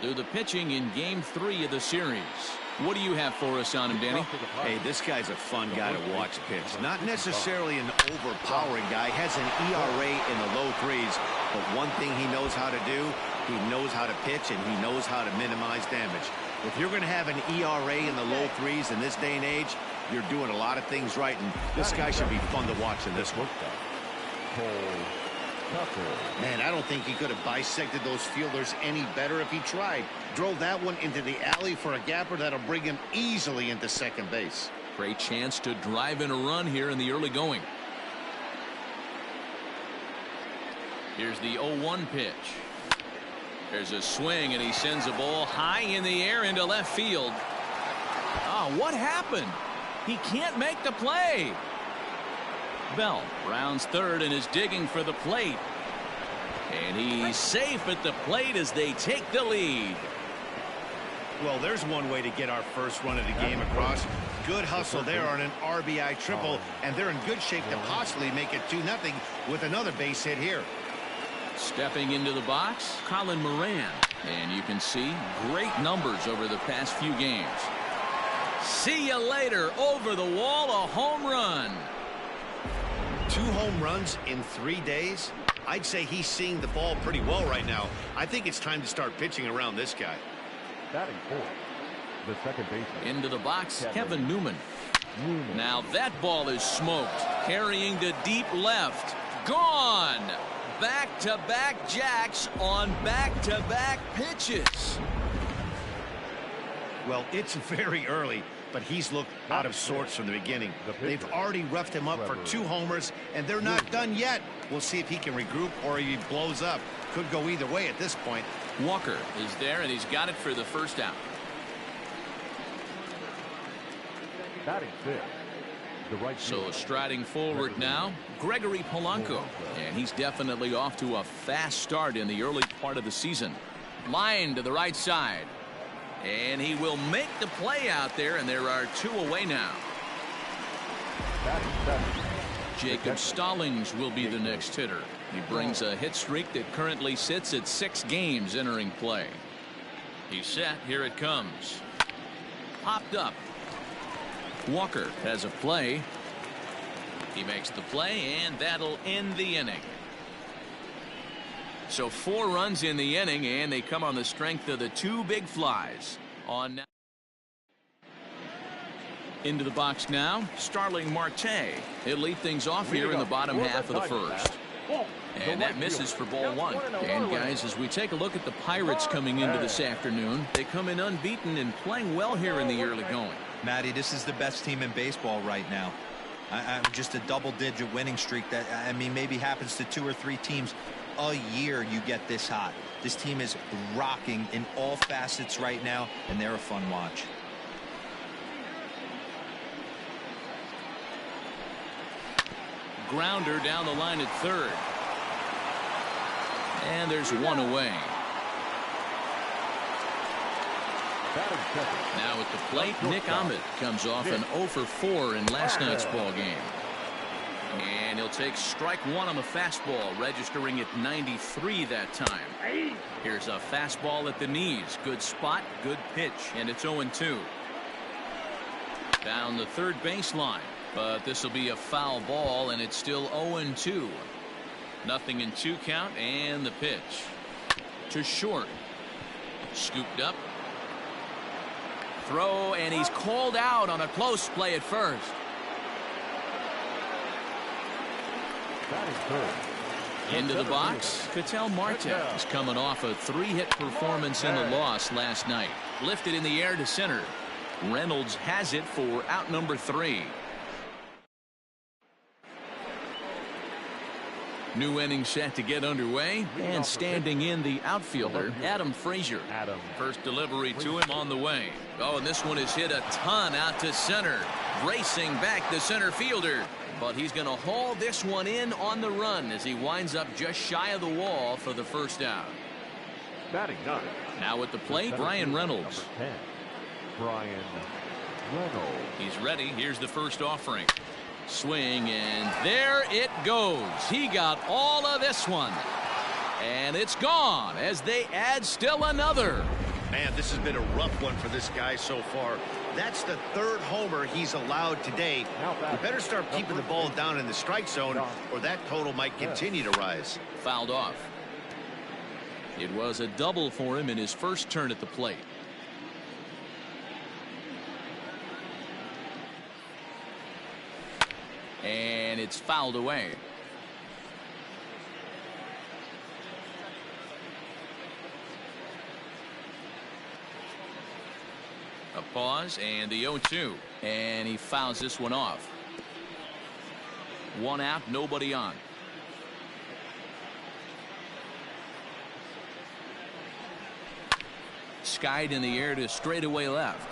do the pitching in Game 3 of the series. What do you have for us on him, Danny? Hey, this guy's a fun guy to watch pitch. Not necessarily an overpowering guy. Has an ERA in the low threes. But one thing he knows how to do, he knows how to pitch, and he knows how to minimize damage. If you're going to have an ERA in the low threes in this day and age, you're doing a lot of things right, and this guy should be fun to watch in this one. Man, I don't think he could have bisected those fielders any better if he tried. Drove that one into the alley for a gapper that'll bring him easily into second base. Great chance to drive in a run here in the early going. Here's the 0-1 pitch. There's a swing, and he sends a ball high in the air into left field. Oh, what happened? He can't make the play. Bell rounds third and is digging for the plate. And he's safe at the plate as they take the lead. Well, there's one way to get our first run of the game across. Good hustle there on an RBI triple, and they're in good shape to possibly make it 2-0 with another base hit here. Stepping into the box, Colin Moran. And you can see great numbers over the past few games. See you later. Over the wall, a home run. 2 home runs in 3 days? I'd say he's seeing the ball pretty well right now. I think it's time to start pitching around this guy. Batting fourth, the second baseman. Into the box, Kevin Newman. Now that ball is smoked. Carrying to deep left. Gone. Back-to-back jacks on back-to-back pitches. Well, it's very early, but he's looked out of sorts from the beginning. They've already roughed him up for 2 homers, and they're not done yet. We'll see if he can regroup or if he blows up. Could go either way at this point. Walker is there, and he's got it for the first out. Batting fifth, the right So fielder. striding forward now, Gregory Polanco. And he's definitely off to a fast start in the early part of the season. Line to the right side. And he will make the play out there, and there are 2 away now. Batting seventh, Jacob Stallings will be the next hitter. He brings a hit streak that currently sits at 6 games entering play. He's set. Here it comes. Popped up. Walker has a play. He makes the play, and that'll end the inning. So 4 runs in the inning, and they come on the strength of the 2 big flies. On into the box now, Starling Marte. He'll lead things off here in the bottom half of the first. And that misses for ball 1. And guys, as we take a look at the Pirates coming into this afternoon, they come in unbeaten and playing well here in the early going. Matty, this is the best team in baseball right now. I'm just a double-digit winning streak that, I mean, maybe happens to 2 or 3 teams a year. You get this hot. This team is rocking in all facets right now, and they're a fun watch. Grounder down the line at third. And there's 1 away. batting second. Now at the plate, Nick Ahmed comes off an 0 for 4 in last night's ball game. And he'll take strike 1 on the fastball, registering at 93 that time. Here's a fastball at the knees. Good spot, good pitch, and it's 0-2. Down the third baseline, but this will be a foul ball, and it's still 0-2. Nothing in 2 count, and the pitch to short. Scooped up. Throw, and he's called out on a close play at first. Into the box, Ketel Marte is coming off a 3-hit performance in the loss last night. Lifted in the air to center. Reynolds has it for out number 3. New inning set to get underway, and standing in the outfielder, Adam Frazier. First delivery to him on the way. Oh, and this one is hit a ton out to center. Racing back the center fielder. But he's going to haul this one in on the run as he winds up just shy of the wall for the first out. Batting 9. Now at the plate, Brian Reynolds. Brian Reynolds. He's ready. Here's the first offering. Swing, and there it goes. He got all of this one. And it's gone as they add still another. Man, this has been a rough one for this guy so far. That's the third homer he's allowed today. You better start keeping the ball down in the strike zone, or that total might continue to rise. Fouled off. It was a double for him in his first turn at the plate. And it's fouled away. A pause and the 0-2. And he fouls this one off. One out, nobody on. Skied in the air to straightaway left.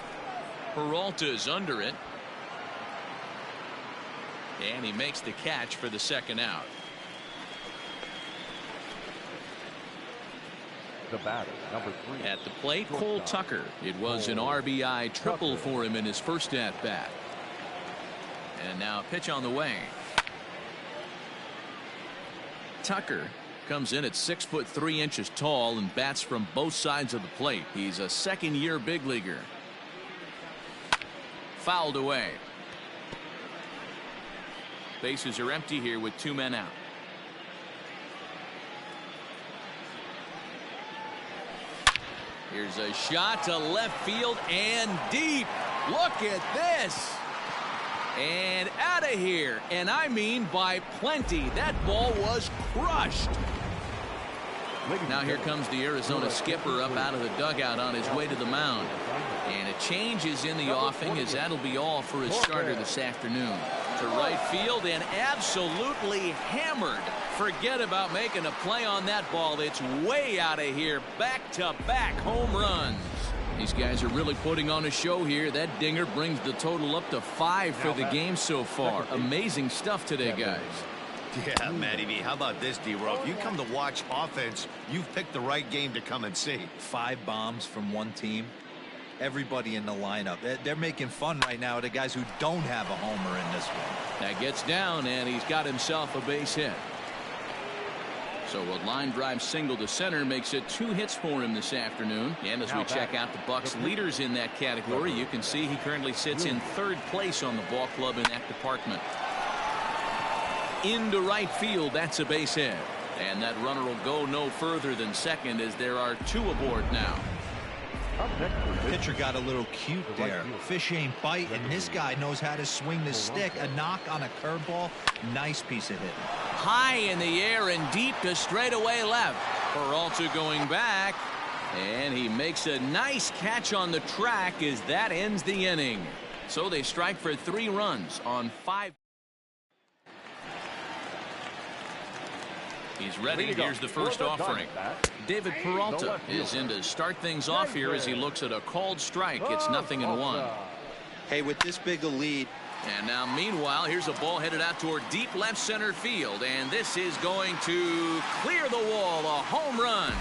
Peralta's under it. And he makes the catch for the second out. The batter, number 3. At the plate, Cole Tucker. It was an RBI triple for him in his first at bat. And now a pitch on the way. Tucker comes in at 6'3" tall and bats from both sides of the plate. He's a second-year big leaguer. Fouled away. Bases are empty here with 2 men out. Here's a shot to left field and deep. Look at this. And out of here. And I mean by plenty. That ball was crushed. Now here comes the Arizona skipper up out of the dugout on his way to the mound. And a change is in the offing, as that'll be all for his starter this afternoon. To right field and absolutely hammered. Forget about making a play on that ball. It's way out of here. Back-to-back home runs. These guys are really putting on a show here. That dinger brings the total up to 5 for the game so far. Amazing stuff today, guys. Yeah, Matty V, how about this, D-Row? If you come to watch offense, you've picked the right game to come and see. 5 bombs from one team. Everybody in the lineup. They're making fun right now of the guys who don't have a homer in this one. That gets down, and he's got himself a base hit. So a line drive single to center makes it 2 hits for him this afternoon. And as we check out the Bucs leaders in that category, you can see he currently sits in 3rd place on the ball club in that department. Into right field, that's a base hit. And that runner will go no further than second, as there are 2 aboard now. Pitcher got a little cute there. Fish ain't biting. This guy knows how to swing the stick. A knock on a curveball. Nice piece of hitting. High in the air and deep to straightaway left. Peralta going back. And he makes a nice catch on the track as that ends the inning. So they strike for 3 runs on 5. He's ready. Here's the first offering. David Peralta is in to start things off here as he looks at a called strike. It's 0-1. Hey, with this big a lead. And now meanwhile, here's a ball headed out toward deep left center field. And this is going to clear the wall. A home run.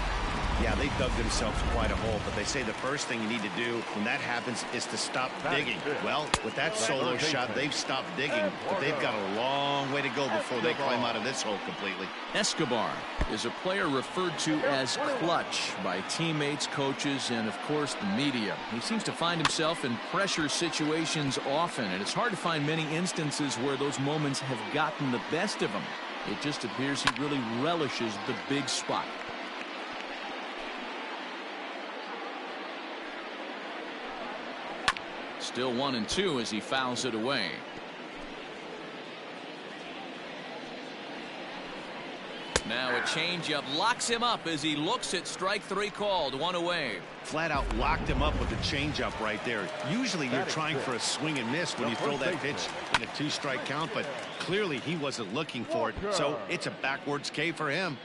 Yeah, they dug themselves quite a hole, but they say the first thing you need to do when that happens is to stop digging. Well, with that solo shot, they've stopped digging, but they've got a long way to go before they climb out of this hole completely. Escobar is a player referred to as clutch by teammates, coaches, and of course the media. He seems to find himself in pressure situations often, and it's hard to find many instances where those moments have gotten the best of him. It just appears he really relishes the big spot. Still 1-2 as he fouls it away. Now a changeup locks him up as he looks at strike 3 called. 1 away. Flat out locked him up with a changeup right there. Usually you're trying for a swing and miss when you throw that pitch in a 2-strike count, but clearly he wasn't looking for it. So it's a backwards K for him.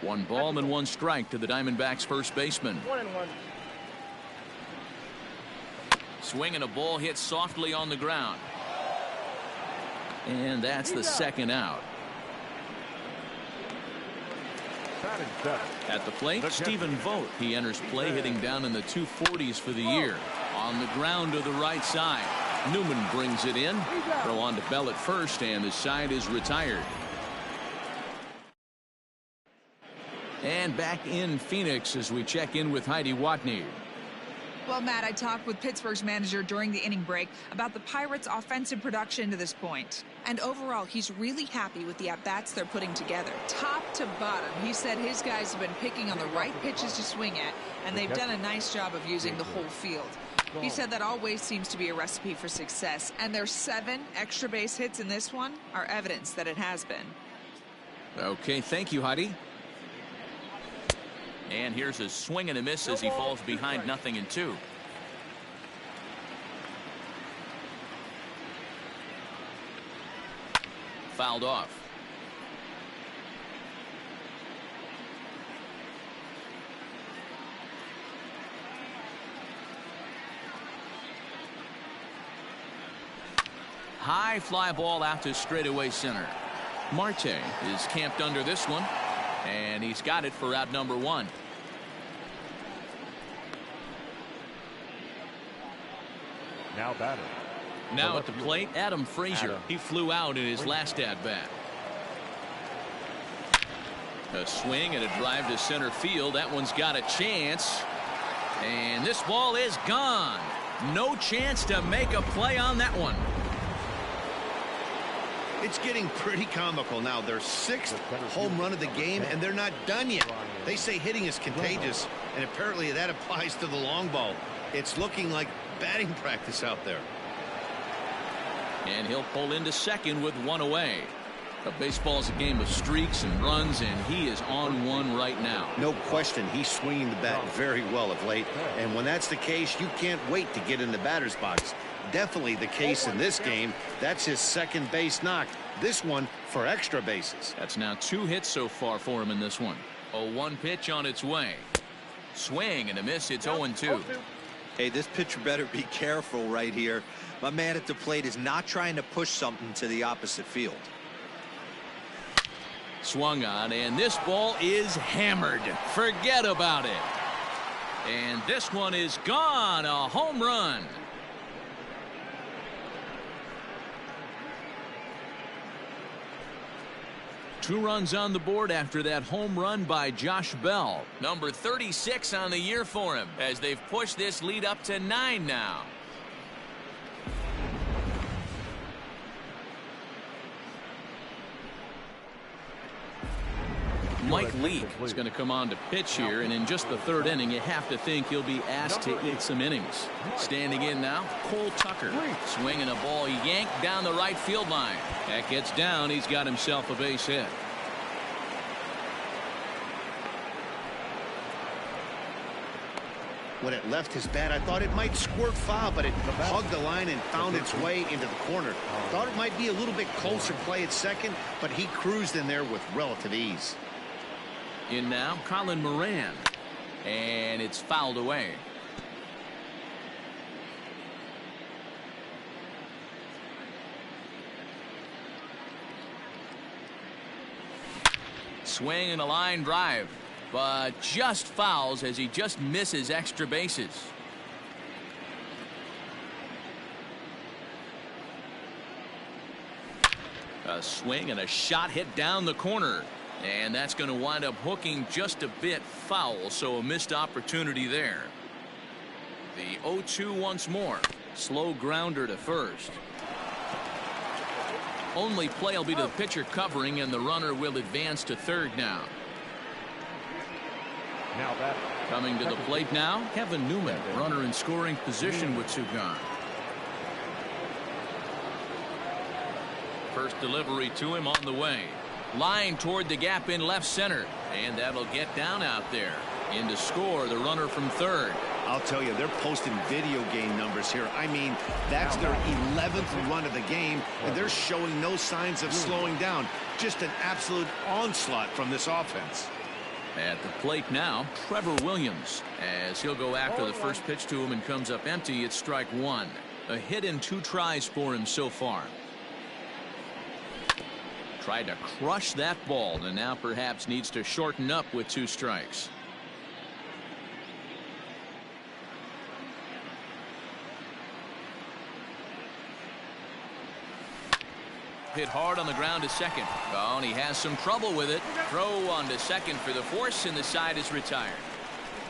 1 ball and 1 strike to the Diamondbacks first baseman. 1-1. Swing and a ball hit softly on the ground. And that's the second out. At the plate, Stephen Vogt. He enters play hitting down in the 240s for the year. On the ground to the right side. Newman brings it in. Throw on to Bell at first, and the side is retired. And back in Phoenix as we check in with Heidi Watney. Well, Matt, I talked with Pittsburgh's manager during the inning break about the Pirates' offensive production to this point. And overall, he's really happy with the at-bats they're putting together. Top to bottom, he said his guys have been picking on the right pitches to swing at, and they've done a nice job of using the whole field. He said that always seems to be a recipe for success, and their 7 extra base hits in this one are evidence that it has been. Okay, thank you, Heidi. And here's a swing and a miss as he falls behind 0-2. Fouled off. High fly ball out to straightaway center. Marte is camped under this one, and he's got it for out number 1. Now batter. Now at the plate, Adam Frazier. He flew out in his last at-bat. A swing and a drive to center field. That one's got a chance. And this ball is gone. No chance to make a play on that one. It's getting pretty comical now. Their 6th home run of the game, and they're not done yet. They say hitting is contagious, and apparently that applies to the long ball. It's looking like batting practice out there. And he'll pull into second with 1 away. But baseball is a game of streaks and runs, and he is on one right now. No question, he's swinging the bat very well of late. And when that's the case, you can't wait to get in the batter's box. Definitely the case in this game. That's his second base knock. This one for extra bases. That's now 2 hits so far for him in this one. 0-1 pitch on its way. Swing and a miss. It's 0-2. Hey, this pitcher better be careful right here. My man at the plate is not trying to push something to the opposite field. Swung on, and this ball is hammered. Forget about it. And this one is gone. A home run. Two runs on the board after that home run by Josh Bell. Number 36 on the year for him as they've pushed this lead up to 9 now. Mike Leake is going to come on to pitch here, and in just the 3rd inning, you have to think he'll be asked to eat some innings. Standing in now, Cole Tucker. Swinging a ball yanked down the right field line. That gets down. He's got himself a base hit. When it left his bat, I thought it might squirt foul, but it hugged the line and found its way into the corner. Thought it might be a little bit closer play at second, but he cruised in there with relative ease. In now, Colin Moran. And it's fouled away. Swing and a line drive, but just fouls as he just misses extra bases. A swing and a shot hit down the corner. And that's going to wind up hooking just a bit foul, so a missed opportunity there. The 0-2 once more. Slow grounder to first. Only play will be to the pitcher covering, and the runner will advance to third now. Coming to the plate now, Kevin Newman, runner in scoring position with 2 gone. First delivery to him on the way. Line toward the gap in left center, and that'll get down out there. In to score, the runner from third. I'll tell you, they're posting video game numbers here. I mean, that's their 11th run of the game, and they're showing no signs of slowing down. Just an absolute onslaught from this offense. At the plate now, Trevor Williams, as he'll go after the first pitch to him and comes up empty. It's strike 1. A hit in 2 tries for him so far. Tried to crush that ball, and now perhaps needs to shorten up with 2 strikes. hit hard on the ground to second. Oh, and he has some trouble with it. Throw on to second for the force, and the side is retired.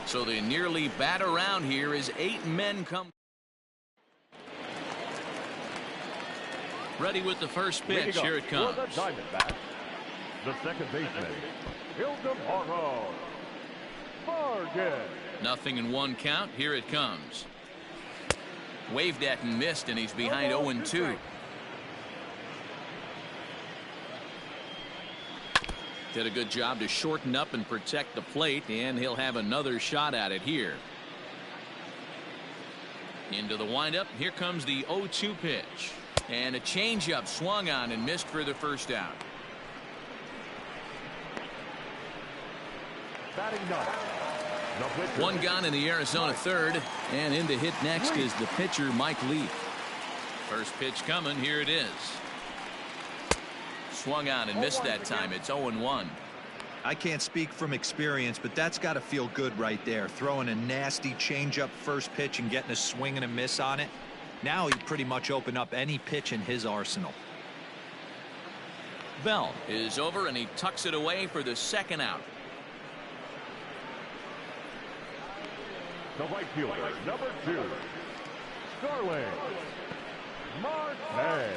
So they nearly bat around here as 8 men come. Ready with the first pitch. Here it comes. The Diamondbacks, the second baseman, Ildemaro Morgan. Nothing in 1 count. Here it comes. Waved at and missed, and he's behind 0-2. Did a good job to shorten up and protect the plate, and he'll have another shot at it here. Into the windup. Here comes the 0-2 pitch. And a changeup swung on and missed for the first out. Batting ninth. 1 gone in the Arizona third, and in to hit next is the pitcher Mike Leake. First pitch coming. Here it is. Swung on and missed that time. It's 0-1. I can't speak from experience, but that's got to feel good right there. Throwing a nasty changeup first pitch and getting a swing and a miss on it. Now he pretty much opened up any pitch in his arsenal. Bell is over, and he tucks it away for the second out. The right fielder, number 2, Starling Marte.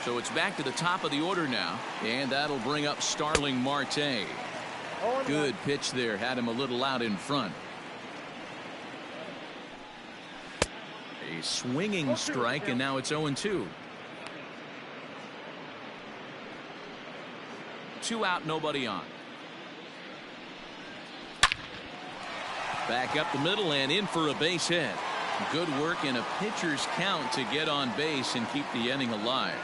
So it's back to the top of the order now, and that'll bring up Starling Marte. Good pitch there. Had him a little out in front. A swinging strike, and now it's 0-2. 2 out, nobody on. Back up the middle and in for a base hit. Good work in a pitcher's count to get on base and keep the inning alive.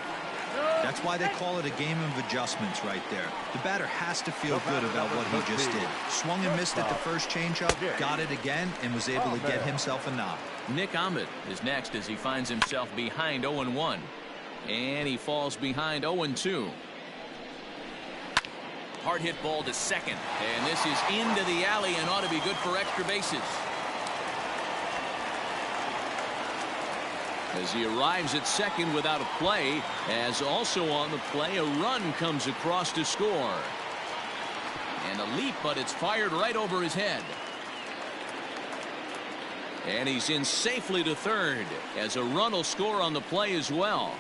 That's why they call it a game of adjustments right there. The batter has to feel good about what he just did. Swung and missed at the first changeup, got it again, and was able to get himself a knock. Nick Ahmed is next as he finds himself behind 0-1. And he falls behind 0-2. Hard hit ball to second. And this is into the alley and ought to be good for extra bases. As he arrives at second without a play, as also on the play, a run comes across to score. And a leap, but it's fired right over his head. And he's in safely to third, as a run will score on the play as well.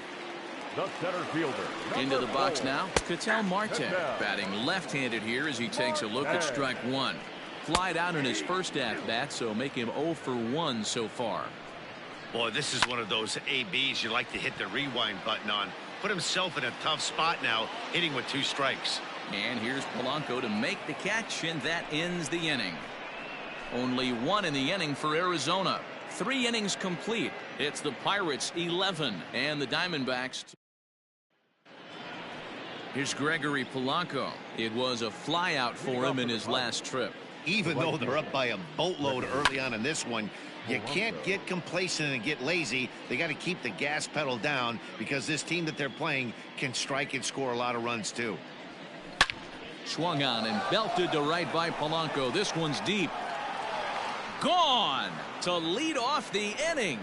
The center fielder. Into the box now, Ketel Marte, batting left-handed here as he takes a look at strike 1. Flied out in his first at-bat, so make him 0 for 1 so far. Boy, this is one of those ABs you like to hit the rewind button on. Put himself in a tough spot now, hitting with 2 strikes. And here's Polanco to make the catch, and that ends the inning. Only 1 in the inning for Arizona. 3 innings complete. It's the Pirates 11 and the Diamondbacks. Here's Gregory Polanco. It was a flyout for him in his last trip. Even though they're up by a boatload early on in this one, you can't get complacent and get lazy. They got to keep the gas pedal down because this team that they're playing can strike and score a lot of runs too. Swung on and belted to right by Polanco. This one's deep. Gone to lead off the inning.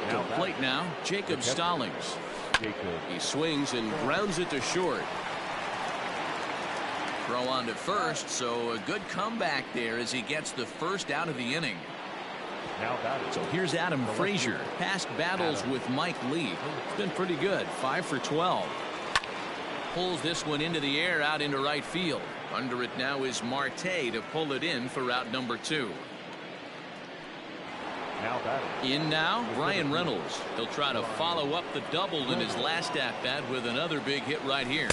To the plate now, Jacob Stallings. He swings and grounds it to short. Throw on to first, so a good comeback there as he gets the first out of the inning. So here's Adam Frazier. Past battles with Mike Lee. It's been pretty good. 5 for 12. Pulls this one into the air out into right field. Under it now is Marte to pull it in for out number 2. In now, Brian Reynolds. He'll try to follow up the double in his last at-bat with another big hit right here.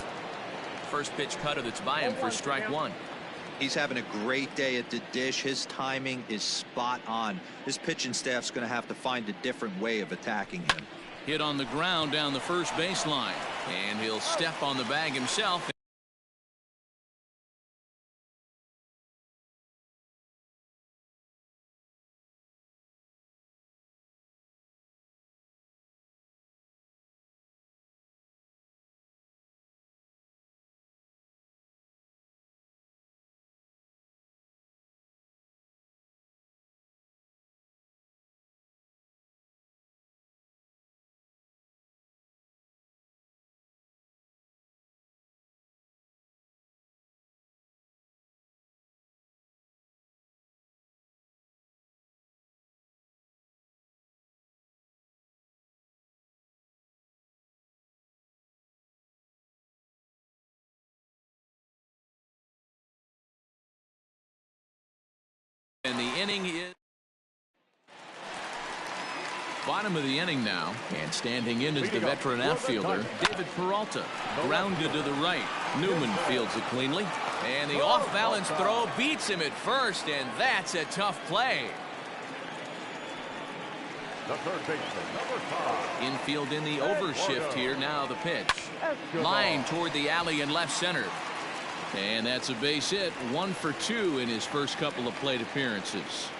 First pitch cutter that's by him for strike 1. He's having a great day at the dish. His timing is spot on. His pitching staff's going to have to find a different way of attacking him. Hit on the ground down the first baseline, and he'll step on the bag himself. And the inning is bottom of the inning now, and standing in is the veteran outfielder David Peralta. Grounded to the right. Newman fields it cleanly, and the off-balance throw beats him at first, and that's a tough play. The third baseman, number 5. Infield in the overshift here. Now the pitch. Line toward the alley in left center. And that's a base hit. 1 for 2 in his first couple of plate appearances.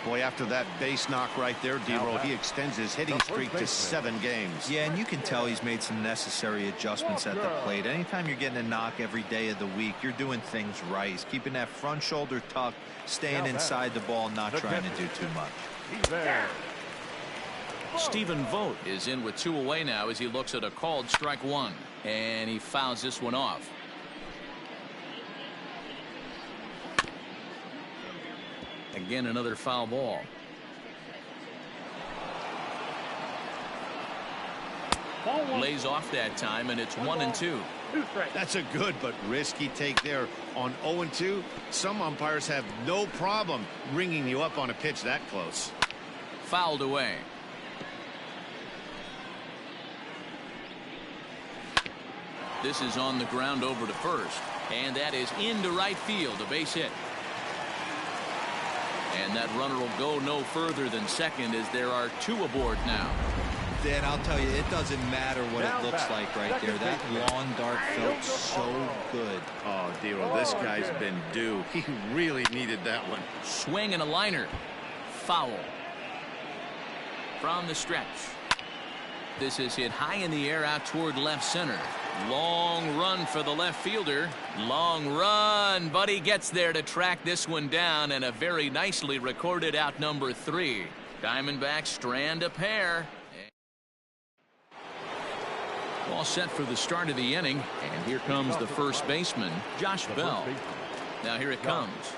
Boy, after that base knock right there, D-Roll, he extends his hitting streak to 7 games. Yeah, and you can tell he's made some necessary adjustments at the plate. Anytime you're getting a knock every day of the week, you're doing things right. He's keeping that front shoulder tucked, staying inside the ball, not trying to do too much. Stephen Vogt is in with 2 away now as he looks at a called strike 1, and he fouls this one off. Again, another foul ball. Lays off that time, and it's 1-2. That's a good but risky take there. On 0-2, some umpires have no problem ringing you up on a pitch that close. Fouled away. This is on the ground over to first, and that is into right field, a base hit. And that runner will go no further than second as there are 2 aboard now. Dan, I'll tell you, it doesn't matter what it looks like right there. That lawn dart felt so good. Oh, D-Roll, this guy's been due. He really needed that one. Swing and a liner. Foul. From the stretch. This is hit high in the air out toward left center. Long run for the left fielder. Long run, but he gets there to track this one down, and a very nicely recorded out number 3. Diamondbacks strand a pair. All set for the start of the inning, and here comes the first baseman, Josh Bell. Now here it comes.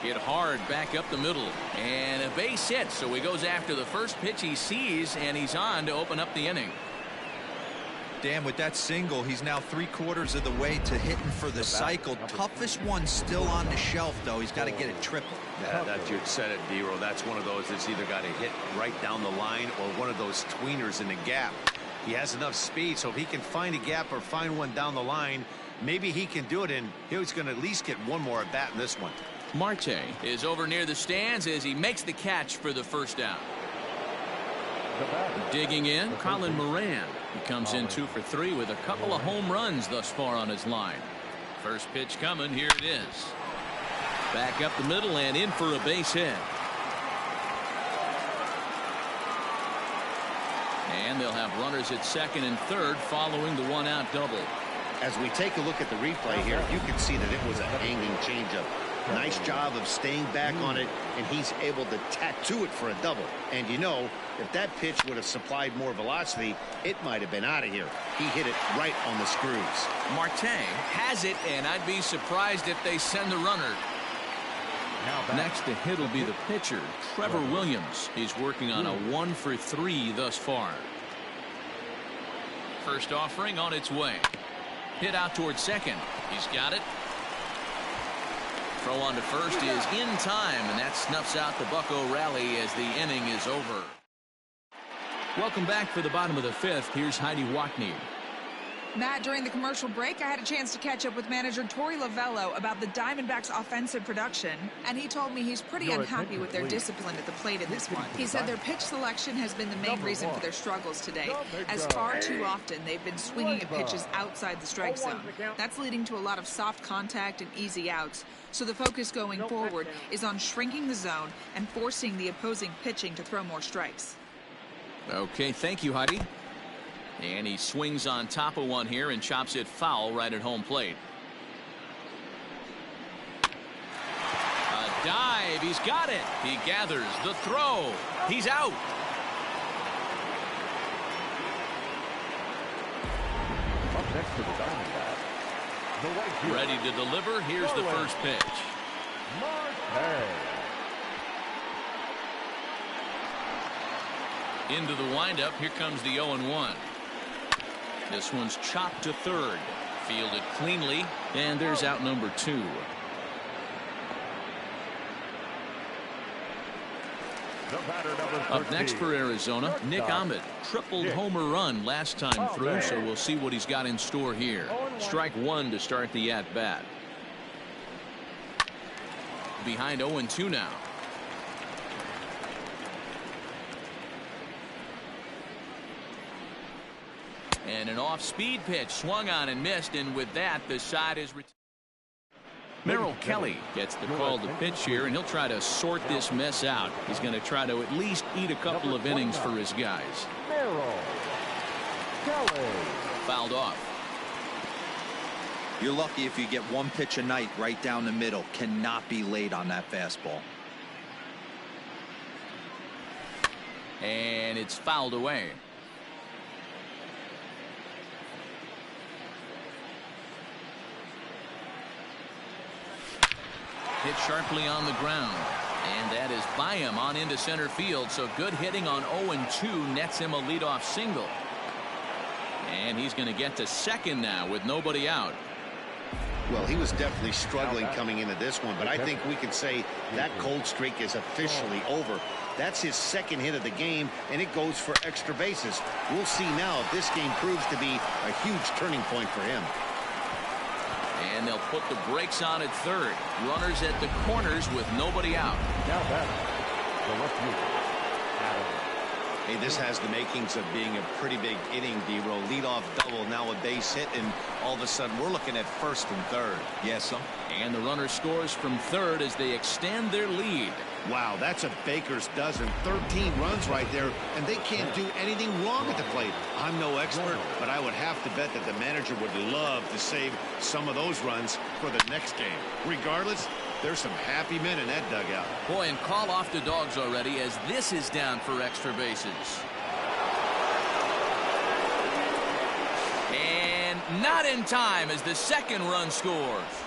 Hit hard back up the middle, and a base hit, so he goes after the first pitch he sees, and he's on to open up the inning. Dan, with that single, he's now 3/4 of the way to hitting for the cycle. Toughest one still on the shelf, though. He's got to get it triple. Yeah, that you said it, D-Roll. That's one of those that's either got to hit right down the line or one of those tweeners in the gap. He has enough speed, so if he can find a gap or find one down the line, maybe he can do it, and he's going to at least get one more at bat in this one. Marte is over near the stands as he makes the catch for the first out. Digging in, Colin Moran. He comes in 2 for 3 with a couple of home runs thus far on his line. First pitch coming. Here it is. Back up the middle and in for a base hit. And they'll have runners at second and third following the 1-out double. As we take a look at the replay here, you can see that it was a hanging changeup. Nice job of staying back on it, and he's able to tattoo it for a double. And you know, if that pitch would have supplied more velocity, it might have been out of here. He hit it right on the screws. Marte has it, and I'd be surprised if they send the runner. Next to hit will be the pitcher, Trevor Williams. He's working on a 1-for-3 thus far. First offering on its way. Hit out towards second. He's got it. Throw on to first is in time, and that snuffs out the Bucco rally as the inning is over. Welcome back for the bottom of the fifth. Here's Heidi Watney. Matt, during the commercial break, I had a chance to catch up with manager Torey Lovello about the Diamondbacks' offensive production, and he told me he's pretty unhappy with their discipline at the plate in this one. He said their pitch selection has been the main reason for their struggles today, as far too often they've been swinging at pitches outside the strike zone. That's leading to a lot of soft contact and easy outs, so the focus going forward is on shrinking the zone and forcing the opposing pitching to throw more strikes. Okay, thank you, Heidi. And he swings on top of one here and chops it foul right at home plate. A dive. He's got it. He gathers the throw. He's out. Up next to the Diamondbacks, the right fielder. Ready to deliver. Here's the first pitch. Marte. Into the windup. Here comes the 0-1. This one's chopped to third. Fielded cleanly. And there's out number 2. Up next for Arizona, Nick Ahmed. Tripled homer run last time through, so we'll see what he's got in store here. Strike 1 to start the at-bat. Behind 0-2 now. And an off-speed pitch swung on and missed, and with that the side is Merrill Kelly gets the call to pitch here, and he'll try to sort this mess out. He's going to try to at least eat a couple of innings for his guys. Merrill Kelly. Fouled off. You're lucky if you get one pitch a night right down the middle. Cannot be late on that fastball. And it's fouled away. Hit sharply on the ground, and that is by him on into center field. So good hitting on 0-2 nets him a leadoff single, and he's going to get to second now with nobody out. Well, he was definitely struggling coming into this one, but I think we could say that cold streak is officially over. That's his second hit of the game, and it goes for extra bases. We'll see now if this game proves to be a huge turning point for him. And they'll put the brakes on at third. Runners at the corners with nobody out. Now batting, the left fielder. Hey, this has the makings of being a pretty big inning, D-Row. Leadoff double, now a base hit, and all of a sudden we're looking at first and third. Yes, and the runner scores from third as they extend their lead. Wow, that's a baker's dozen. 13 runs right there, and they can't do anything wrong at the plate. I'm no expert, but I would have to bet that the manager would love to save some of those runs for the next game. Regardless, there's some happy men in that dugout. Boy, and call off the dogs already as this is down for extra bases. And not in time as the second run scores.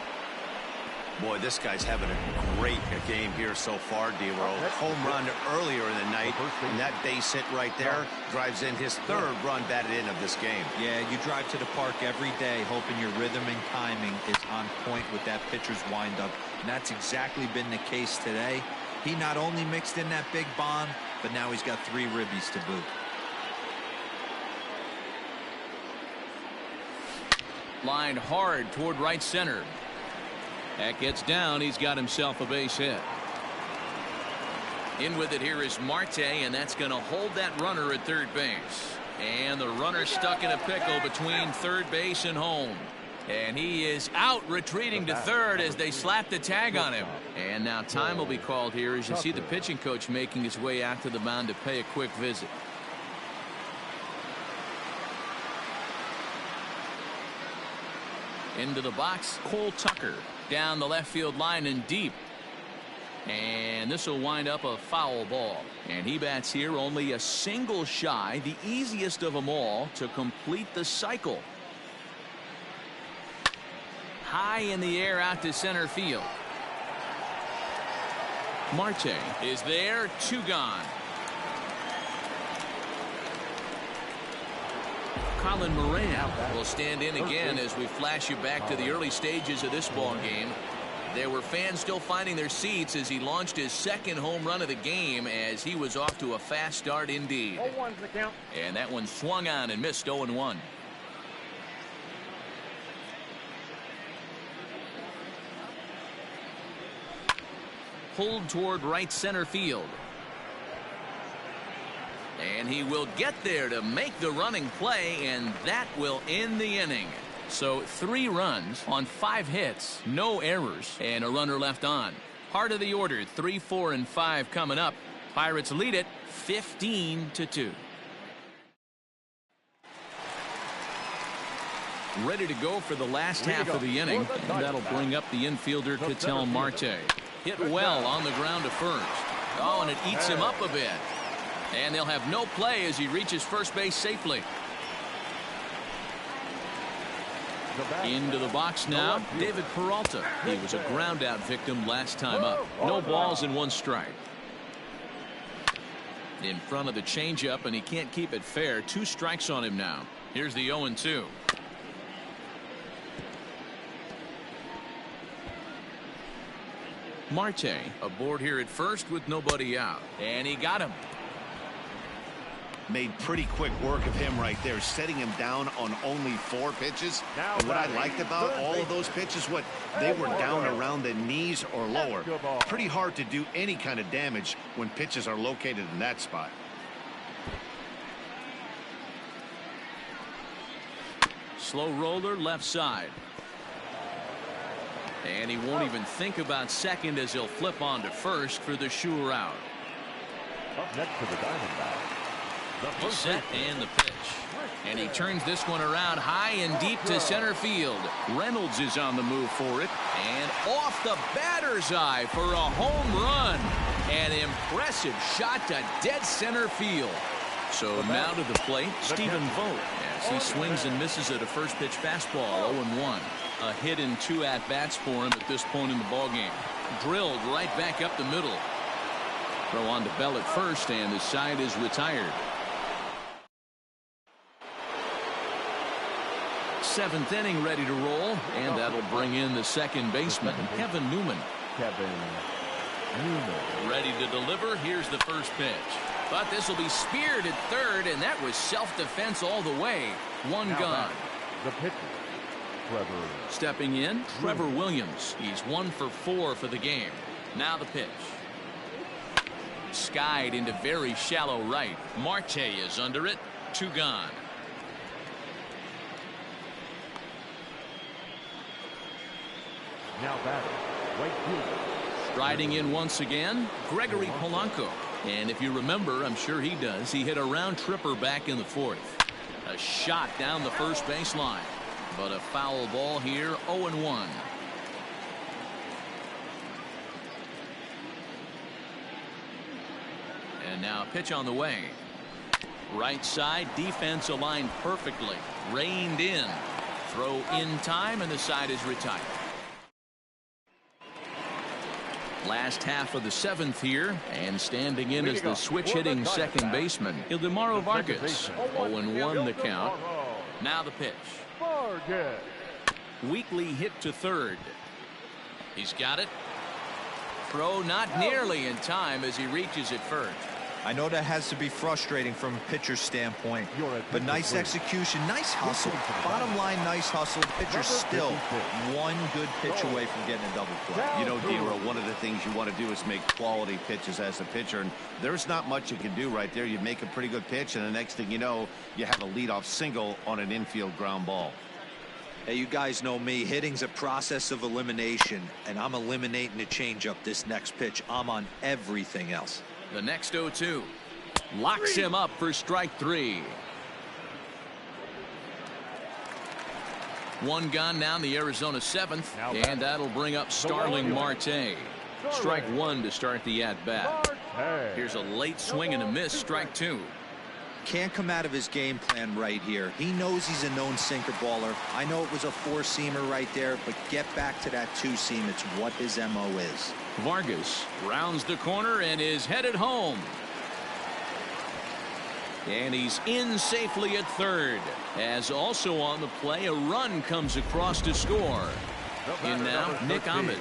Boy, this guy's having a great game here so far, D-Row. Home run earlier in the night, and that base hit right there drives in his third run batted in of this game. Yeah, you drive to the park every day hoping your rhythm and timing is on point with that pitcher's windup, and that's exactly been the case today. He not only mixed in that big bomb, but now he's got 3 ribbies to boot. Lined hard toward right center. That gets down. He's got himself a base hit. In with it here is Marte, and that's going to hold that runner at third base. And the runner stuck in a pickle between third base and home. And he is out, retreating to third as they slap the tag on him. And now time will be called here as you see the pitching coach making his way out to the mound to pay a quick visit. Into the box, Cole Tucker. down the left field line and deep. And this will wind up a foul ball. And he bats here only a single shy, the easiest of them all to complete the cycle. High in the air out to center field. Marte is there, 2 gone. Colin Moran will stand in again as we flash you back to the early stages of this ball game. There were fans still finding their seats as he launched his second home run of the game as he was off to a fast start indeed. And that one swung on and missed 0-1. Pulled toward right center field. And he will get there to make the running play, and that will end the inning. So 3 runs on 5 hits, no errors, and a runner left on. Part of the order, 3, 4, and 5 coming up. Pirates lead it 15-2. Ready to go for the last half of the inning. And that'll bring up the infielder, Ketel Marte. Hit well on the ground to first. Oh, and it eats him up a bit. And they'll have no play as he reaches first base safely. Into the box now, David Peralta. He was a ground out victim last time up. No balls and 1 strike. In front of the changeup, and he can't keep it fair. 2 strikes on him now. Here's the 0-2. Marte aboard here at first with nobody out. And he got him. Made pretty quick work of him right there, setting him down on only 4 pitches. And what I liked about all of those pitches, what they were down around the knees or lower. Pretty hard to do any kind of damage when pitches are located in that spot. Slow roller left side. And he won't even think about second as he'll flip on to first for the sure out. Up next to the Diamondbacks. He's set and the pitch. And he turns this one around high and deep to center field. Reynolds is on the move for it. And off the batter's eye for a home run. An impressive shot to dead center field. So now to the plate, Stephen Vogt as he swings and misses at a first pitch fastball, 0-1. A hit in 2 at-bats for him at this point in the ballgame. Drilled right back up the middle. Throw on to Bell at first, and the side is retired. 7th inning ready to roll, and that'll bring in the second baseman, Kevin Newman. Ready to deliver. Here's the first pitch. But this will be speared at third, and that was self-defense all the way. 1 gone. The pitcher, Trevor. Stepping in, Trevor Williams. He's 1 for 4 for the game. Now the pitch. Skied into very shallow right. Marte is under it. 2 gone. Now batting, right fielder. Striding in once again, Gregory Polanco. And if you remember, I'm sure he does, he hit a round tripper back in the 4th. A shot down the first baseline. But a foul ball here, 0-1. And now a pitch on the way. Right side, defense aligned perfectly. Reined in. Throw in time, and the side is retired. Last half of the 7th here, and standing in as the switch-hitting second baseman, Ildemaro Vargas. 0-1 the count. Now the pitch. Weakly hit to third. He's got it. Throw not nearly in time as he reaches it first. I know that has to be frustrating from a pitcher's standpoint, but nice execution, nice hustle. Bottom line, nice hustle. Pitcher still 1 good pitch away from getting a double play. You know, Dero, one of the things you want to do is make quality pitches as a pitcher, and there's not much you can do right there. You make a pretty good pitch, and the next thing you know, you have a leadoff single on an infield ground ball. Hey, you guys know me. Hitting's a process of elimination, and I'm eliminating the changeup this next pitch. I'm on everything else. The next 0-2 locks him up for strike 3. One gone now in the Arizona 7th, and that'll bring up Starling Marte. Strike one to start the at-bat. Here's a late swing and a miss, strike two. Can't come out of his game plan right here. He knows he's a known sinker baller. I know it was a four-seamer right there, but get back to that two-seam. It's what his MO is. Vargas rounds the corner and is headed home. And he's in safely at third. As also on the play, a run comes across to score. In now, Nick Ahmed.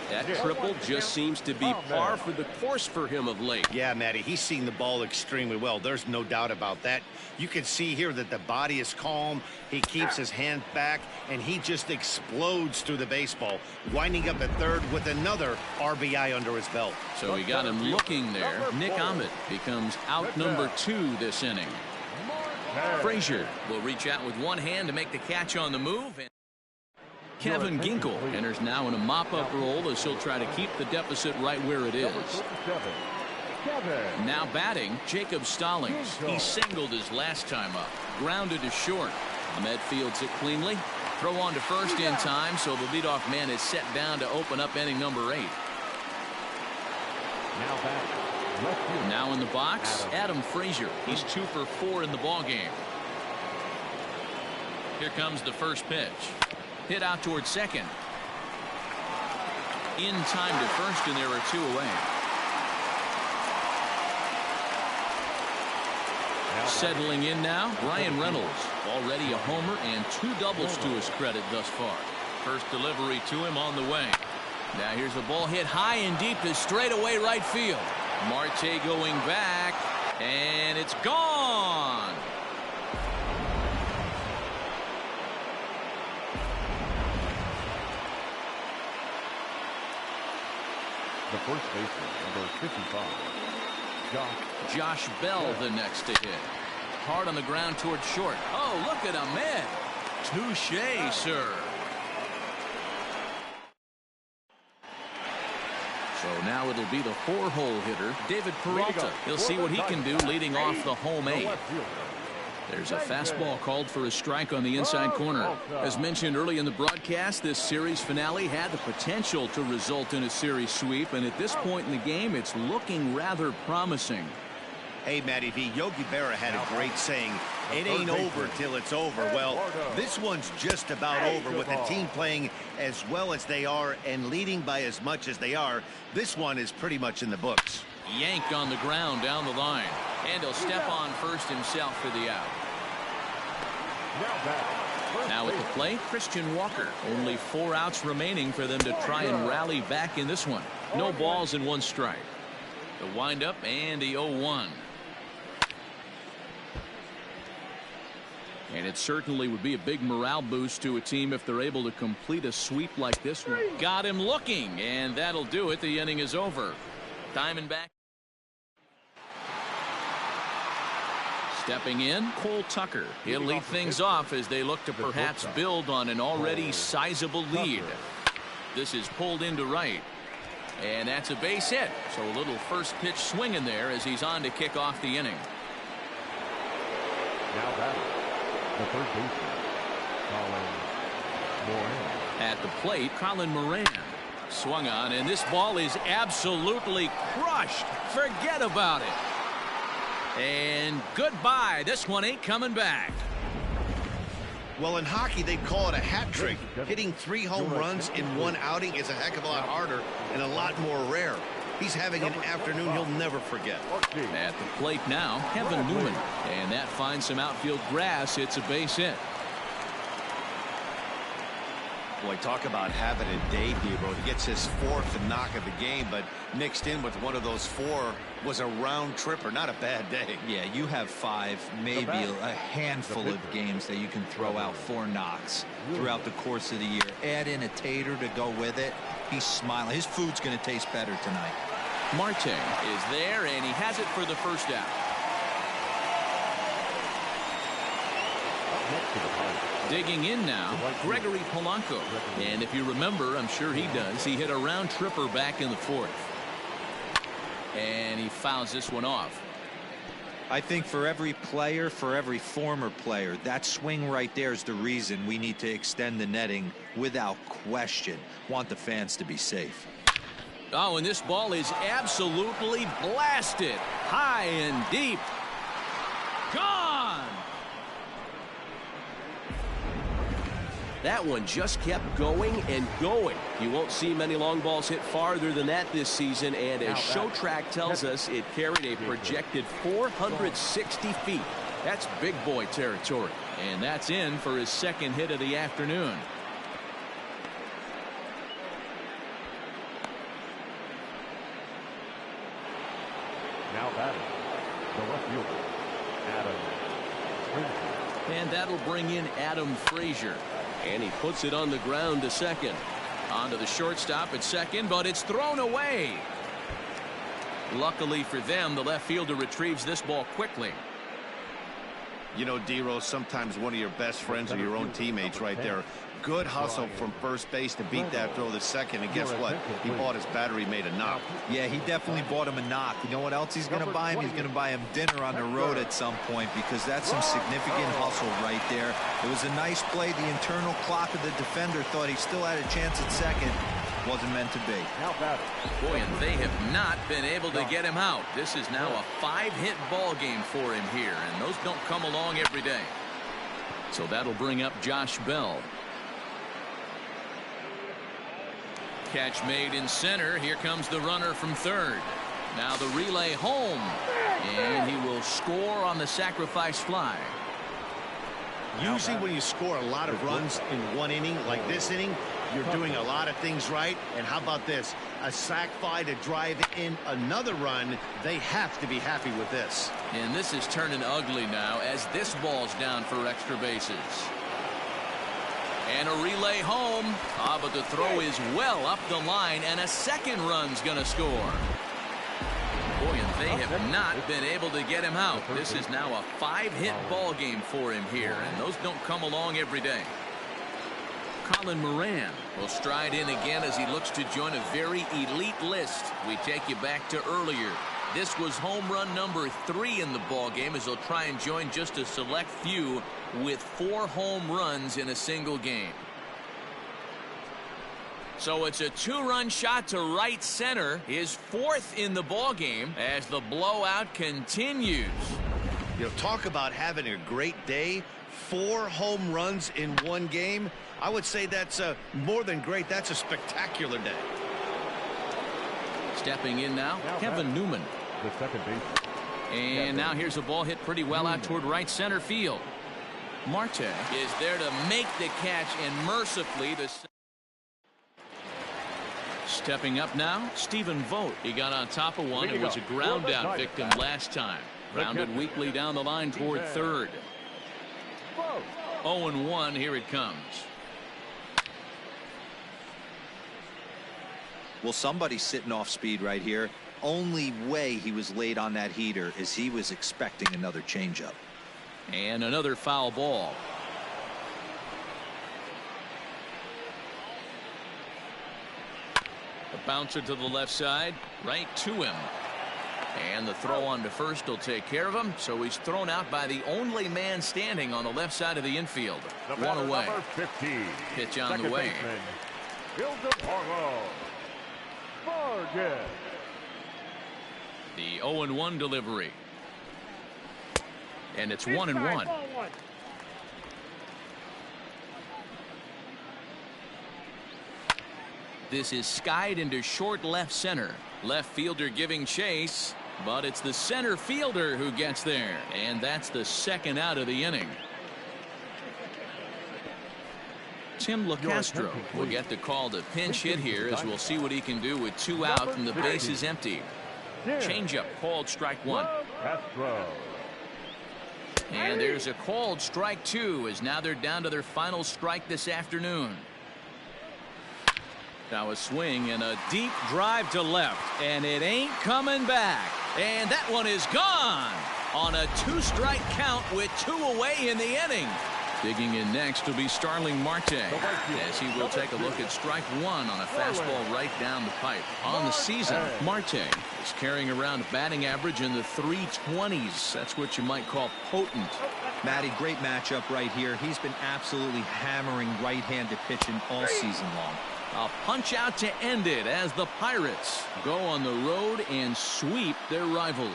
That triple just seems to be par for the course for him of late. Yeah, Matty, he's seeing the ball extremely well. There's no doubt about that. You can see here that the body is calm. He keeps his hand back, and he just explodes through the baseball, winding up at third with another RBI under his belt. So we got him looking there. Nick Ahmed becomes out number 2 this inning. Frazier will reach out with one hand to make the catch on the move. And Kevin Ginkel enters now in a mop-up role as he'll try to keep the deficit right where it is. Now batting, Jacob Stallings. He singled his last time up. Grounded to short. Ahmed fields it cleanly. Throw on to first in time, so the leadoff man is set down to open up inning number 8. Now in the box, Adam Frazier. He's 2 for 4 in the ballgame. Here comes the first pitch. Hit out towards second. In time to first, and there are 2 away. Settling in now, Ryan Reynolds. Already a homer and 2 doubles to his credit thus far. First delivery to him on the way. Now here's a ball hit high and deep to straightaway right field. Marte going back, and it's gone. The first baseman, number 55, Josh Bell, the next to hit. Hard on the ground towards short. Oh, look at Ahmed. Touché, sir. So now it'll be the 4-hole hitter, David Peralta. He'll see what he can do leading off the home 8. There's a fastball called for a strike on the inside corner. As mentioned early in the broadcast, this series finale had the potential to result in a series sweep, and at this point in the game, it's looking rather promising. Hey, Matty V, Yogi Berra had a great saying, it ain't over till it's over. Well, this one's just about over with the team playing as well as they are and leading by as much as they are. This one is pretty much in the books. Yanked on the ground down the line, and he'll step on first himself for the out. Now at the plate, Christian Walker. Only 4 outs remaining for them to try and rally back in this one. No balls and 1 strike. The windup and the 0-1. And it certainly would be a big morale boost to a team if they're able to complete a sweep like this one. Got him looking, and that'll do it. The inning is over. Diamondback. Stepping in, Cole Tucker. He'll lead things off as they look to perhaps build on an already sizable lead. This is pulled into right. And that's a base hit. So a little first pitch swing in there as he's on to kick off the inning. now batting, the third baseman, Colin Moran. At the plate, Colin Moran. Swung on, and this ball is absolutely crushed. Forget about it. And goodbye. This one ain't coming back. Well, in hockey, they call it a hat trick. Hitting 3 home runs in one outing is a heck of a lot harder and a lot more rare. He's having an afternoon he'll never forget. At the plate now, Kevin Newman. And that finds some outfield grass. It's a base hit. Boy, talk about having a day, Debo. He gets his 4th knock of the game, but mixed in with one of those 4 was a round tripper. Not a bad day. Yeah, you have 5, maybe a handful of games that you can throw out 4 knocks throughout the course of the year. Add in a tater to go with it. He's smiling. His food's going to taste better tonight. Marte is there, and he has it for the first out. Digging in now, Gregory Polanco. And if you remember, I'm sure he does, he hit a round tripper back in the 4th. And he fouls this one off. I think for every player, for every former player, that swing right there is the reason we need to extend the netting without question. Want the fans to be safe. Oh, and this ball is absolutely blasted. High and deep. Gone! That one just kept going and going. You won't see many long balls hit farther than that this season, and as Show Track tells us, it carried a projected 460 feet. That's big boy territory. And that's in for his second hit of the afternoon. Now batting, the left fielder, Adam Frazier. And that'll bring in Adam Frazier. And he puts it on the ground to second. On to the shortstop at second, but it's thrown away. Luckily for them, the left fielder retrieves this ball quickly. You know, D-Rose, sometimes one of your best friends are your own teammates right there. Good hustle from first base to beat that throw to second, and guess what? He bought his battery made a knock. Yeah, he definitely bought him a knock. You know what else he's going to buy him? He's going to buy him dinner on the road at some point, because that's some significant hustle right there. It was a nice play. The internal clock of the defender thought he still had a chance at second. Wasn't meant to be. Boy, and they have not been able to get him out. This is now a 5-hit ball game for him here, and those don't come along every day. So that'll bring up Josh Bell. Catch made in center. Here comes the runner from third. Now the relay home, and he will score on the sacrifice fly. Usually when you score a lot of runs in one inning, like this inning, you're doing a lot of things right. And how about this? A sac fly to drive in another run. They have to be happy with this. And this is turning ugly now as this ball's down for extra bases. And a relay home. But the throw is well up the line, and a second run's going to score. Boy, and they have not been able to get him out. This is now a 5-hit ball game for him here, and those don't come along every day. Colin Moran will stride in again as he looks to join a very elite list. We take you back to earlier. This was home run number 3 in the ball game, as he'll try and join just a select few with 4 home runs in a single game. So it's a 2-run shot to right center, his 4th in the ball game, as the blowout continues. You know, talk about having a great day. 4 home runs in one game. I would say that's more than great. That's a spectacular day. Stepping in now, Kevin Newman. The second baseman. And now here's a ball hit pretty well out toward right center field. Marte is there to make the catch, and mercifully the... Stepping up now, Stephen Vogt. He got on top of one. It was a ground out victim last time. Rounded weakly down the line toward third. 0-1. Here it comes. Well, somebody's sitting off speed right here. Only way he was late on that heater is he was expecting another changeup. And another foul ball. A bouncer to the left side, right to him. And the throw on to first will take care of him. So he's thrown out by the only man standing on the left side of the infield. One away. 15, pitch on the way. The 0-1 delivery. And it's 1-1. This is skied into short left center. Left fielder giving chase, but it's the center fielder who gets there, and that's the second out of the inning. Tim LaCastro will get the call to pinch hit here, as we'll see what he can do with 2 out and the base is empty. Changeup called strike 1. And there's a called strike 2, as now they're down to their final strike this afternoon. Now a swing and a deep drive to left, and it ain't coming back. And that one is gone on a 2-strike count with 2 away in the inning. Digging in next will be Starling Marte, as he will take a look at strike one on a fastball right down the pipe. On the season, Marte is carrying around a batting average in the 320s. That's what you might call potent. Matty, great matchup right here. He's been absolutely hammering right-handed pitching all season long. A punch out to end it as the Pirates go on the road and sweep their rivals.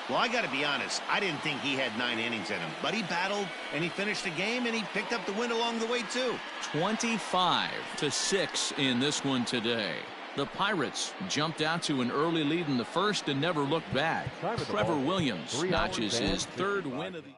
Well, I got to be honest. I didn't think he had 9 innings in him, but he battled and he finished the game and he picked up the win along the way too. 25-6 in this one today. The Pirates jumped out to an early lead in the first and never looked back. Trevor Williams notches his 3rd win of the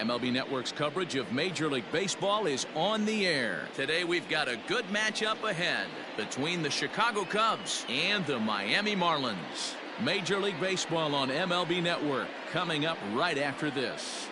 MLB Network's coverage of Major League Baseball is on the air. Today we've got a good matchup ahead between the Chicago Cubs and the Miami Marlins. Major League Baseball on MLB Network coming up right after this.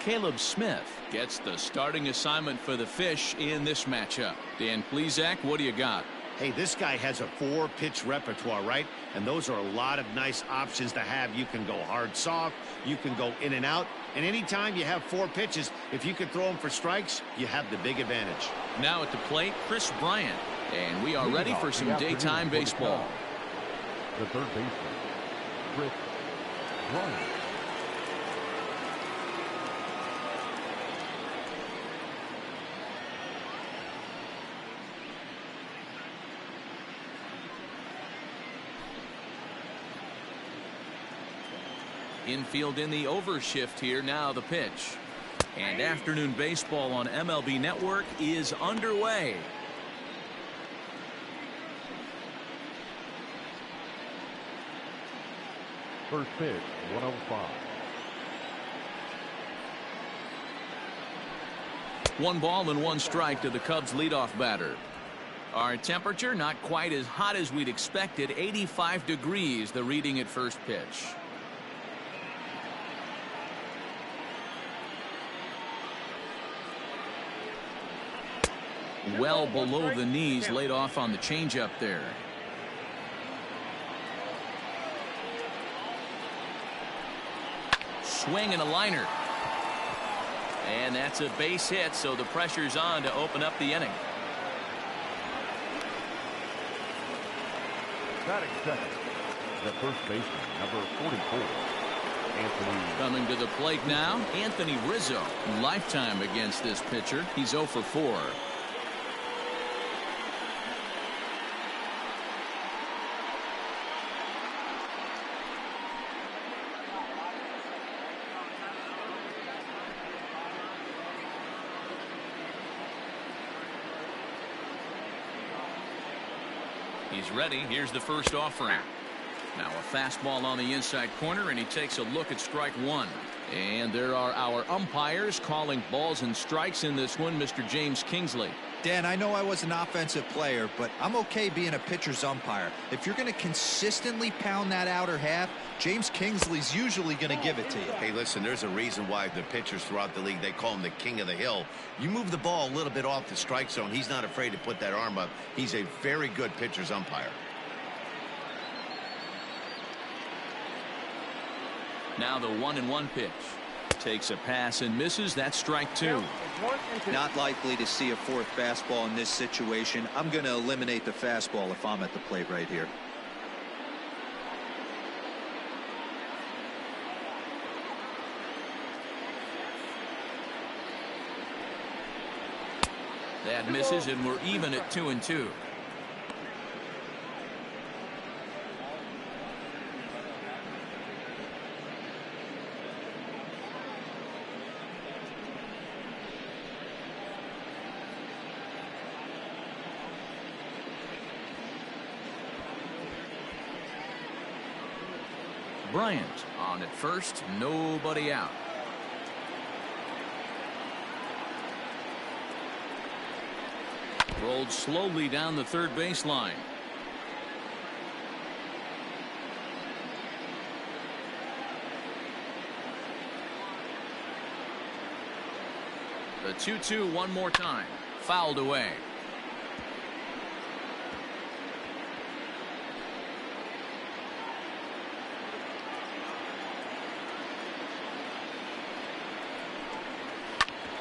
Caleb Smith gets the starting assignment for the Fish in this matchup. Dan Plesac, what do you got? Hey, this guy has a 4-pitch repertoire, right? And those are a lot of nice options to have. You can go hard, soft. You can go in and out. And anytime you have 4 pitches, if you can throw them for strikes, you have the big advantage. Now at the plate, Chris Bryant. And we are ready for some daytime baseball. The third baseman, Chris Bryant. Infield in the overshift here. Now the pitch. And afternoon baseball on MLB Network is underway. First pitch, 105. 1 ball and 1 strike to the Cubs leadoff batter. Our temperature not quite as hot as we'd expected. 85 degrees the reading at first pitch. Well below the knees, laid off on the changeup there. Swing and a liner. And that's a base hit, so the pressure's on to open up the inning. Batting second, the first baseman, number 44, Anthony. Coming to the plate now, Anthony Rizzo. Lifetime against this pitcher. He's 0 for 4. He's ready. Here's the first offering. Now a fastball on the inside corner, and he takes a look at strike 1. And there are our umpires calling balls and strikes in this one. Mr. James Kingsley. Dan, I know I was an offensive player, but I'm okay being a pitcher's umpire. If you're going to consistently pound that outer half, James Kingsley's usually going to give it to you. Hey, listen, there's a reason why the pitchers throughout the league, they call him the king of the hill. You move the ball a little bit off the strike zone, he's not afraid to put that arm up. He's a very good pitcher's umpire. Now the 1-1 pitch. Takes a pass and misses. That's strike 2. Not likely to see a fourth fastball in this situation. I'm going to eliminate the fastball if I'm at the plate right here. That misses, and we're even at 2-2. Bryant on at first, nobody out. Rolled slowly down the third baseline. The 2-2 one more time. Fouled away.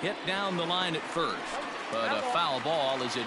Hit down the line at first, but a foul ball as it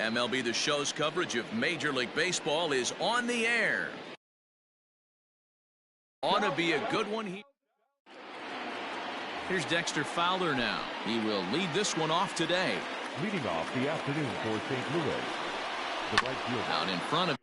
MLB The Show's coverage of Major League Baseball is on the air. Ought to be a good one here. Here's Dexter Fowler now. He will lead this one off today. Leading off the afternoon for St. Louis, the right fielder. Out in front of